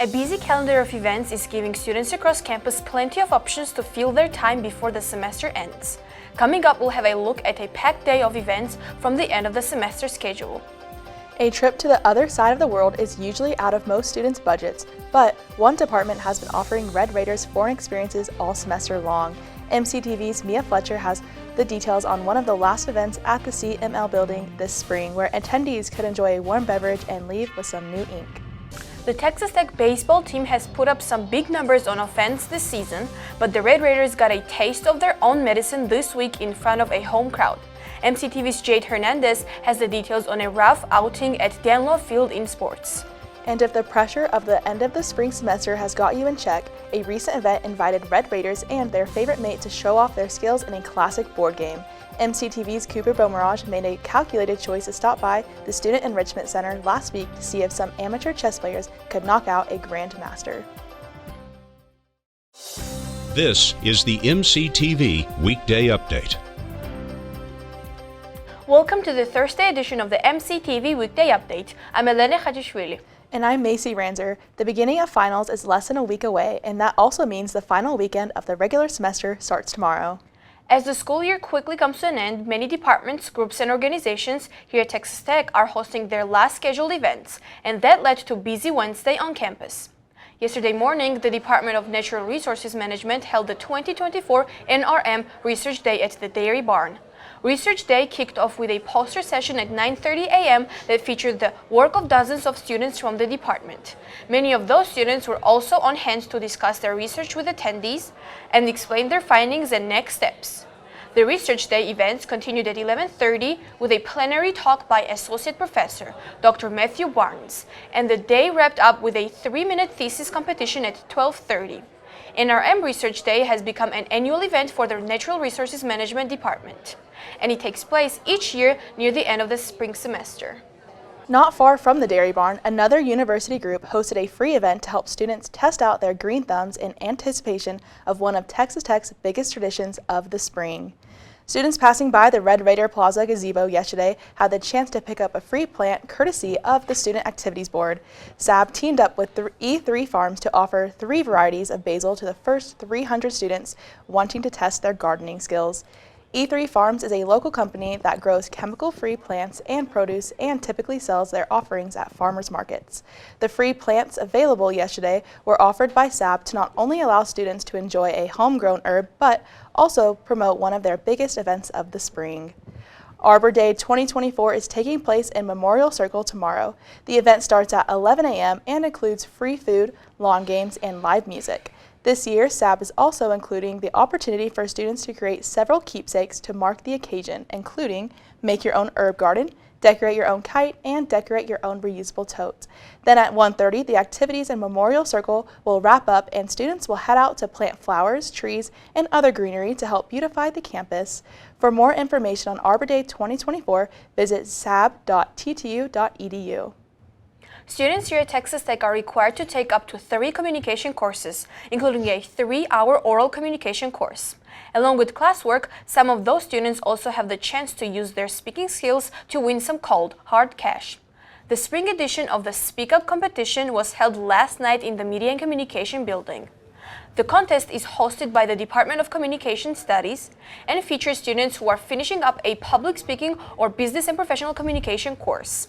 A busy calendar of events is giving students across campus plenty of options to fill their time before the semester ends. Coming up, we'll have a look at a packed day of events from the end of the semester schedule. A trip to the other side of the world is usually out of most students' budgets, but one department has been offering Red Raiders foreign experiences all semester long. MCTV's Mia Fletcher has the details on one of the last events at the CML building this spring, where attendees could enjoy a warm beverage and leave with some new ink. The Texas Tech baseball team has put up some big numbers on offense this season, but the Red Raiders got a taste of their own medicine this week in front of a home crowd. MCTV's Jade Hernandez has the details on a rough outing at Danlaw Field in sports. And if the pressure of the end of the spring semester has got you in check, a recent event invited Red Raiders and their favorite mate to show off their skills in a classic board game. MCTV's Cooper Beaumirage made a calculated choice to stop by the Student Enrichment Center last week to see if some amateur chess players could knock out a grandmaster. This is the MCTV Weekday Update. Welcome to the Thursday edition of the MCTV Weekday Update. I'm Elene Khajishvili. And I'm Macy Ranzer. The beginning of finals is less than a week away, and that also means the final weekend of the regular semester starts tomorrow. As the school year quickly comes to an end, many departments, groups, and organizations here at Texas Tech are hosting their last scheduled events, and that led to a busy Wednesday on campus. Yesterday morning, the Department of Natural Resources Management held the 2024 NRM Research Day at the Dairy Barn. Research Day kicked off with a poster session at 9:30 a.m. that featured the work of dozens of students from the department. Many of those students were also on hand to discuss their research with attendees and explain their findings and next steps. The Research Day events continued at 11:30 with a plenary talk by Associate Professor Dr. Matthew Barnes, and the day wrapped up with a 3-minute thesis competition at 12:30. NRM Research Day has become an annual event for the Natural Resources Management Department, and it takes place each year near the end of the spring semester. Not far from the Dairy Barn, another university group hosted a free event to help students test out their green thumbs in anticipation of one of Texas Tech's biggest traditions of the spring. Students passing by the Red Raider Plaza gazebo yesterday had the chance to pick up a free plant courtesy of the Student Activities Board. SAB teamed up with E3 Farms to offer 3 varieties of basil to the first 300 students wanting to test their gardening skills. E3 Farms is a local company that grows chemical-free plants and produce and typically sells their offerings at farmers markets. The free plants available yesterday were offered by SAB to not only allow students to enjoy a homegrown herb, but also promote one of their biggest events of the spring. Arbor Day 2024 is taking place in Memorial Circle tomorrow. The event starts at 11 a.m. and includes free food, lawn games, and live music. This year, SAB is also including the opportunity for students to create several keepsakes to mark the occasion, including make your own herb garden, decorate your own kite, and decorate your own reusable tote. Then at 1:30, the activities in Memorial Circle will wrap up and students will head out to plant flowers, trees, and other greenery to help beautify the campus. For more information on Arbor Day 2024, visit sab.ttu.edu. Students here at Texas Tech are required to take up to 3 communication courses, including a 3-hour oral communication course. Along with classwork, some of those students also have the chance to use their speaking skills to win some cold, hard cash. The spring edition of the Speak Up competition was held last night in the Media and Communication building. The contest is hosted by the Department of Communication Studies and features students who are finishing up a public speaking or business and professional communication course.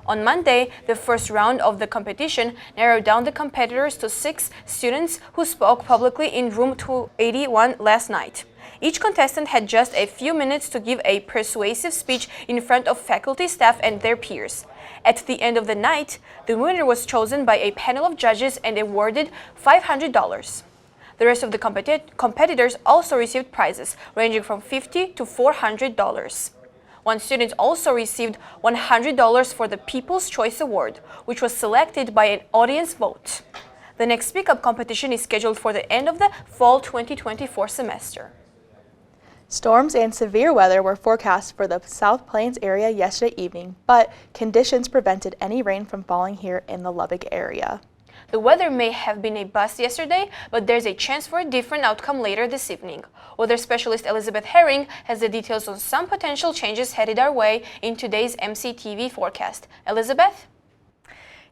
On Monday, the first round of the competition narrowed down the competitors to 6 students who spoke publicly in room 281 last night. Each contestant had just a few minutes to give a persuasive speech in front of faculty, staff, and their peers. At the end of the night, the winner was chosen by a panel of judges and awarded $500. The rest of the competitors also received prizes ranging from $50 to $400. One student also received $100 for the People's Choice Award, which was selected by an audience vote. The next Speak Up competition is scheduled for the end of the fall 2024 semester. Storms and severe weather were forecast for the South Plains area yesterday evening, but conditions prevented any rain from falling here in the Lubbock area. The weather may have been a bust yesterday, but there's a chance for a different outcome later this evening. Weather specialist Elisabeth Herring has the details on some potential changes headed our way in today's MCTV forecast. Elisabeth?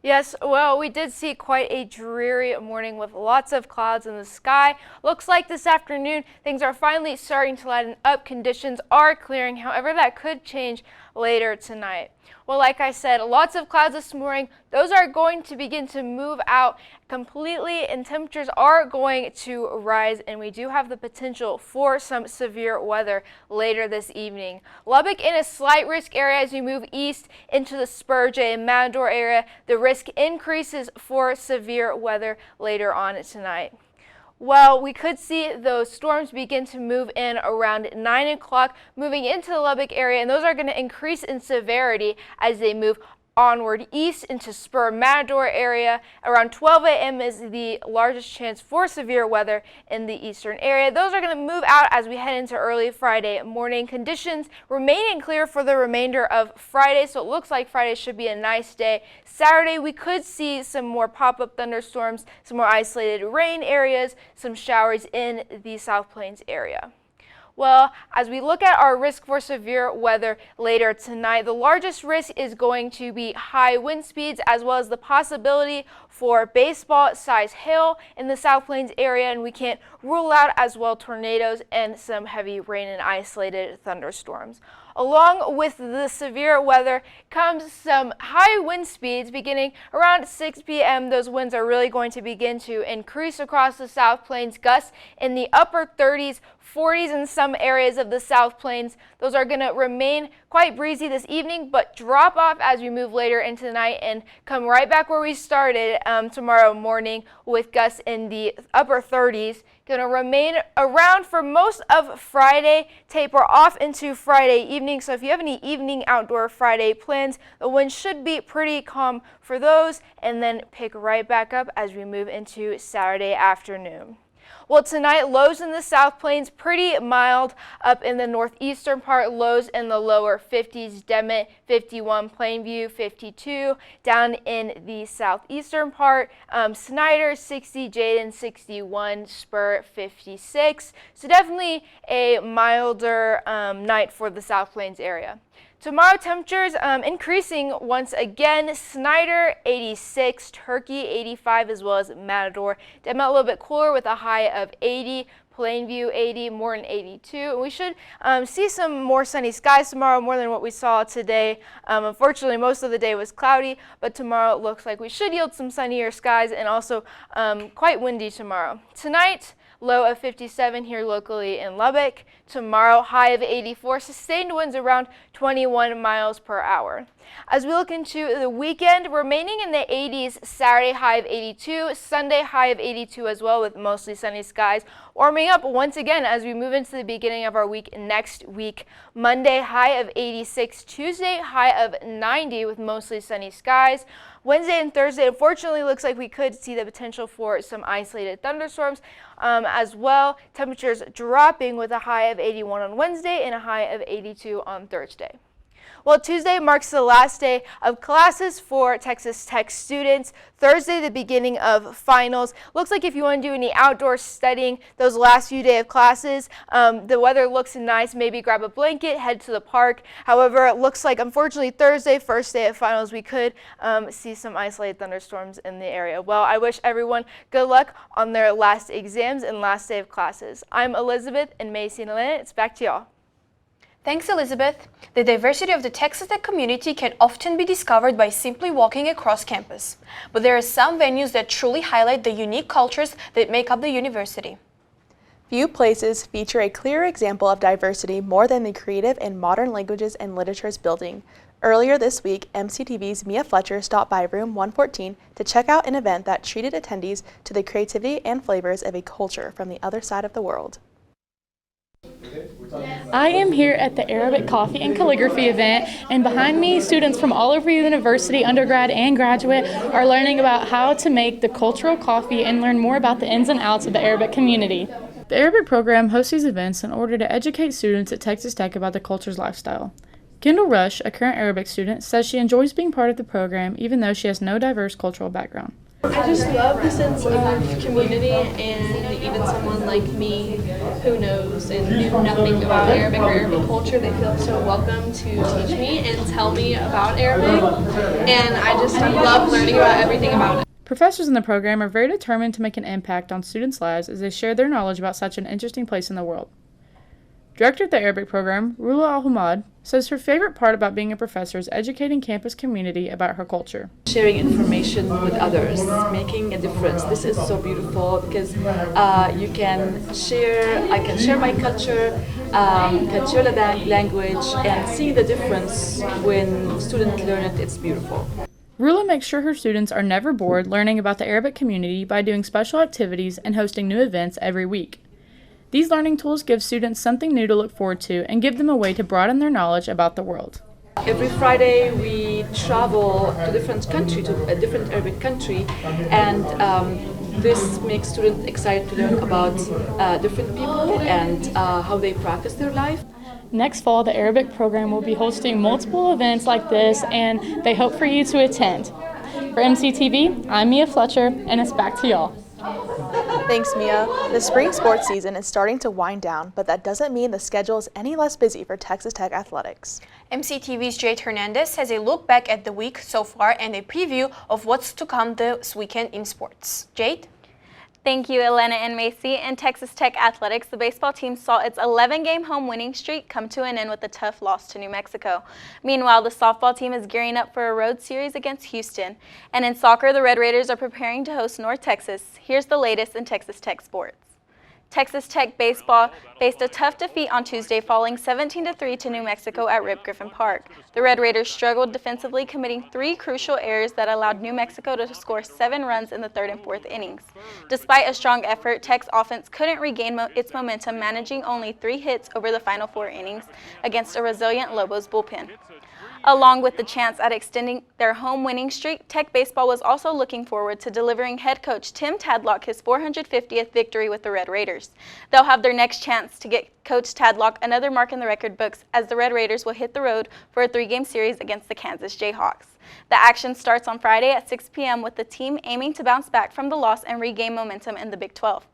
Yes, well, we did see quite a dreary morning with lots of clouds in the sky. Looks like this afternoon things are finally starting to lighten up. Conditions are clearing. However, that could change later tonight. Well, like I said, lots of clouds this morning. Those are going to begin to move out completely and temperatures are going to rise, and we do have the potential for some severe weather later this evening. Lubbock in a slight risk area as you move east into the Spur, Jay, and Matador area. The risk increases for severe weather later on tonight. Well, we could see those storms begin to move in around 9 o'clock, moving into the Lubbock area, and those are going to increase in severity as they move onward east into Spur, Matador area. Around 12 a.m. is the largest chance for severe weather in the eastern area. Those are going to move out as we head into early Friday morning. Conditions remaining clear for the remainder of Friday, so it looks like Friday should be a nice day. Saturday, we could see some more pop-up thunderstorms, some more isolated rain areas, some showers in the South Plains area. Well, as we look at our risk for severe weather later tonight, the largest risk is going to be high wind speeds as well as the possibility for baseball-sized hail in the South Plains area, and we can't rule out as well tornadoes and some heavy rain and isolated thunderstorms. Along with the severe weather comes some high wind speeds beginning around 6 p.m. Those winds are really going to begin to increase across the South Plains. Gusts in the upper 30s, 40s in some areas of the South Plains. Those are going to remain quite breezy this evening, but drop off as we move later into the night and come right back where we started tomorrow morning with gusts in the upper 30s. Going to remain around for most of Friday, taper off into Friday evening. So if you have any evening outdoor Friday plans, the wind should be pretty calm for those, and then pick right back up as we move into Saturday afternoon. Well, tonight, lows in the South Plains, pretty mild up in the northeastern part, lows in the lower 50s, Demet 51, Plainview 52, down in the southeastern part, Snyder 60, Jade 61, Spur 56. So definitely a milder night for the South Plains area. Tomorrow, temperatures increasing once again. Snyder 86, Turkey 85, as well as Matador. Demet a little bit cooler with a high of 80. Plainview 80, Morton 82. And we should see some more sunny skies tomorrow, more than what we saw today. Unfortunately, most of the day was cloudy, but tomorrow it looks like we should yield some sunnier skies and also quite windy tomorrow. Tonight, low of 57 here locally in Lubbock. Tomorrow, high of 84, sustained winds around 21 miles per hour. As we look into the weekend, remaining in the 80s, Saturday high of 82, Sunday high of 82 as well with mostly sunny skies. Warming up once again as we move into the beginning of our week next week. Monday high of 86, Tuesday high of 90 with mostly sunny skies. Wednesday and Thursday, unfortunately, looks like we could see the potential for some isolated thunderstorms as well. Temperatures dropping with a high of 81 on Wednesday and a high of 82 on Thursday. Well, Tuesday marks the last day of classes for Texas Tech students. Thursday, the beginning of finals. Looks like if you want to do any outdoor studying those last few days of classes, the weather looks nice. Maybe grab a blanket, head to the park. However, it looks like, unfortunately, Thursday, first day of finals, we could see some isolated thunderstorms in the area. Well, I wish everyone good luck on their last exams and last day of classes. I'm Elizabeth and Macy and Elene. It's back to y'all. Thanks, Elizabeth. The diversity of the Texas Tech community can often be discovered by simply walking across campus. But there are some venues that truly highlight the unique cultures that make up the university. Few places feature a clearer example of diversity more than the Creative and Modern Languages and Literatures building. Earlier this week, MCTV's Mia Fletcher stopped by Room 114 to check out an event that treated attendees to the creativity and flavors of a culture from the other side of the world. I am here at the Arabic Coffee and Calligraphy event, and behind me, students from all over the university, undergrad and graduate, are learning about how to make the cultural coffee and learn more about the ins and outs of the Arabic community. The Arabic program hosts these events in order to educate students at Texas Tech about the culture's lifestyle. Kendall Rush, a current Arabic student, says she enjoys being part of the program even though she has no diverse cultural background. I just love the sense of community, and even someone like me who knows and knew nothing about Arabic or Arabic culture, they feel so welcome to teach me and tell me about Arabic, and I just love learning about everything about it. Professors in the program are very determined to make an impact on students' lives as they share their knowledge about such an interesting place in the world. Director of the Arabic program, Rula Al-Hamad, says her favorite part about being a professor is educating campus community about her culture. Sharing information with others, making a difference. This is so beautiful because you can share, I can share my culture, can share the language, and see the difference when students learn it. It's beautiful. Rula makes sure her students are never bored learning about the Arabic community by doing special activities and hosting new events every week. These learning tools give students something new to look forward to and give them a way to broaden their knowledge about the world. Every Friday we travel to a different Arabic country, and this makes students excited to learn about different people and how they practice their life. Next fall, the Arabic program will be hosting multiple events like this, and they hope for you to attend. For MCTV, I'm Mia Fletcher, and it's back to y'all. Thanks, Mia. The spring sports season is starting to wind down, but that doesn't mean the schedule is any less busy for Texas Tech athletics. MCTV's Jade Hernandez has a look back at the week so far and a preview of what's to come this weekend in sports. Jade? Thank you, Elena and Macy. In Texas Tech athletics, the baseball team saw its 11-game home winning streak come to an end with a tough loss to New Mexico. Meanwhile, the softball team is gearing up for a road series against Houston. And in soccer, the Red Raiders are preparing to host North Texas. Here's the latest in Texas Tech sports. Texas Tech baseball faced a tough defeat on Tuesday, falling 17-3 to New Mexico at Rip Griffin Park. The Red Raiders struggled defensively, committing 3 crucial errors that allowed New Mexico to score 7 runs in the 3rd and 4th innings. Despite a strong effort, Tech's offense couldn't regain its momentum, managing only 3 hits over the final 4 innings against a resilient Lobos bullpen. Along with the chance at extending their home winning streak, Tech baseball was also looking forward to delivering head coach Tim Tadlock his 450th victory with the Red Raiders. They'll have their next chance to get Coach Tadlock another mark in the record books, as the Red Raiders will hit the road for a 3-game series against the Kansas Jayhawks. The action starts on Friday at 6 p.m. with the team aiming to bounce back from the loss and regain momentum in the Big 12.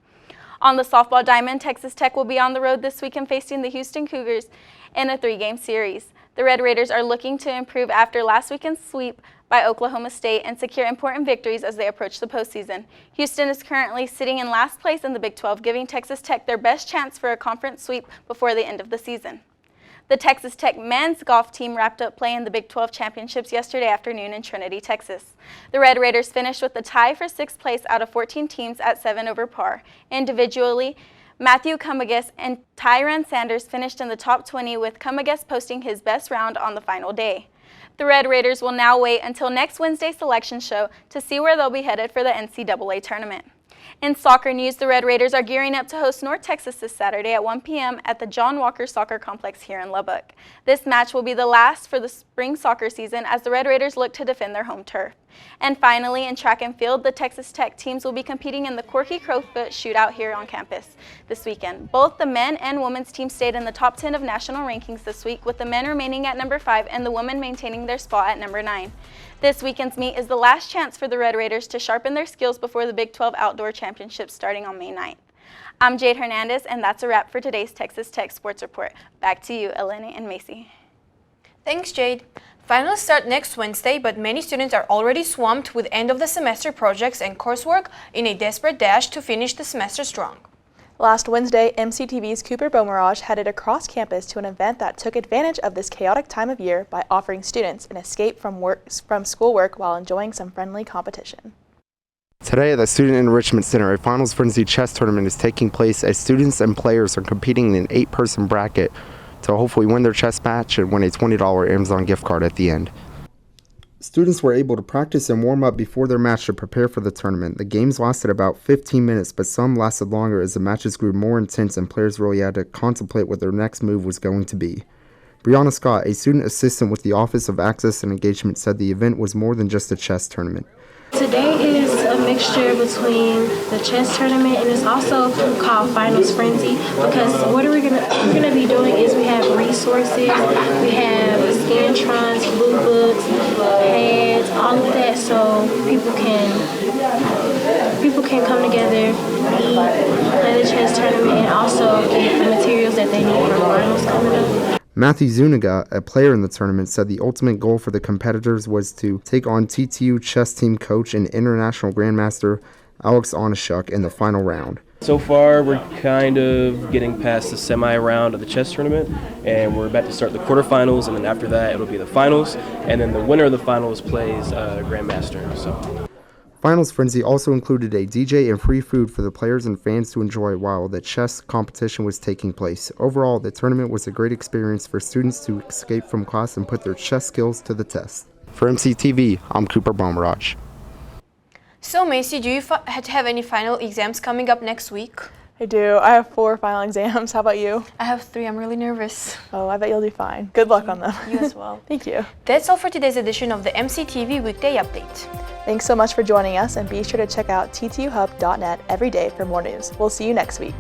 On the softball diamond, Texas Tech will be on the road this weekend facing the Houston Cougars in a 3-game series. The Red Raiders are looking to improve after last weekend's sweep by Oklahoma State and secure important victories as they approach the postseason. Houston is currently sitting in last place in the Big 12, giving Texas Tech their best chance for a conference sweep before the end of the season. The Texas Tech men's golf team wrapped up play in the Big 12 championships yesterday afternoon in Trinity, Texas. The Red Raiders finished with a tie for 6th place out of 14 teams at 7 over par. Individually, Matthew Cummings and Tyron Sanders finished in the top 20, with Cummings posting his best round on the final day. The Red Raiders will now wait until next Wednesday's selection show to see where they'll be headed for the NCAA tournament. In soccer news, the Red Raiders are gearing up to host North Texas this Saturday at 1 p.m. at the John Walker Soccer Complex here in Lubbock. This match will be the last for the spring soccer season as the Red Raiders look to defend their home turf. And finally, in track and field, the Texas Tech teams will be competing in the Corky Crowfoot Shootout here on campus this weekend. Both the men and women's teams stayed in the top 10 of national rankings this week, with the men remaining at number 5 and the women maintaining their spot at number 9. This weekend's meet is the last chance for the Red Raiders to sharpen their skills before the Big 12 Outdoor Championships starting on May 9th. I'm Jade Hernandez, and that's a wrap for today's Texas Tech Sports Report. Back to you, Elene and Macy. Thanks, Jade. Finals start next Wednesday, but many students are already swamped with end-of-the-semester projects and coursework in a desperate dash to finish the semester strong. Last Wednesday, MCTV's Cooper Beaumirage headed across campus to an event that took advantage of this chaotic time of year by offering students an escape from schoolwork while enjoying some friendly competition. Today at the Student Enrichment Center, a Finals Frenzy chess tournament is taking place as students and players are competing in an 8-person bracket to hopefully win their chess match and win a $20 Amazon gift card at the end. Students were able to practice and warm up before their match to prepare for the tournament. The games lasted about 15 minutes, but some lasted longer as the matches grew more intense and players really had to contemplate what their next move was going to be. Brianna Scott, a student assistant with the Office of Access and Engagement, said the event was more than just a chess tournament. Today is a mixture between the chess tournament, and it's also called Finals Frenzy, because what we're gonna be doing is we have resources, we have Scantrons, blue books, pads, all of that, so people can come together, eat, play the chess tournament, and also get the materials that they need for finals coming up. Matthew Zuniga, a player in the tournament, said the ultimate goal for the competitors was to take on TTU chess team coach and international grandmaster Alex Onishuk in the final round. So far, we're kind of getting past the semi-round of the chess tournament, and we're about to start the quarterfinals, and then after that, it'll be the finals, and then the winner of the finals plays grandmaster. So. Finals Frenzy also included a DJ and free food for the players and fans to enjoy while the chess competition was taking place. Overall, the tournament was a great experience for students to escape from class and put their chess skills to the test. For MCTV, I'm Cooper Baumraj. So Macy, do you have any final exams coming up next week? I do. I have 4 final exams. How about you? I have 3. I'm really nervous. Oh, I bet you'll do fine. Good luck on them. You as well. Thank you. That's all for today's edition of the MCTV Weekday Update. Thanks so much for joining us, and be sure to check out ttuhub.net every day for more news. We'll see you next week.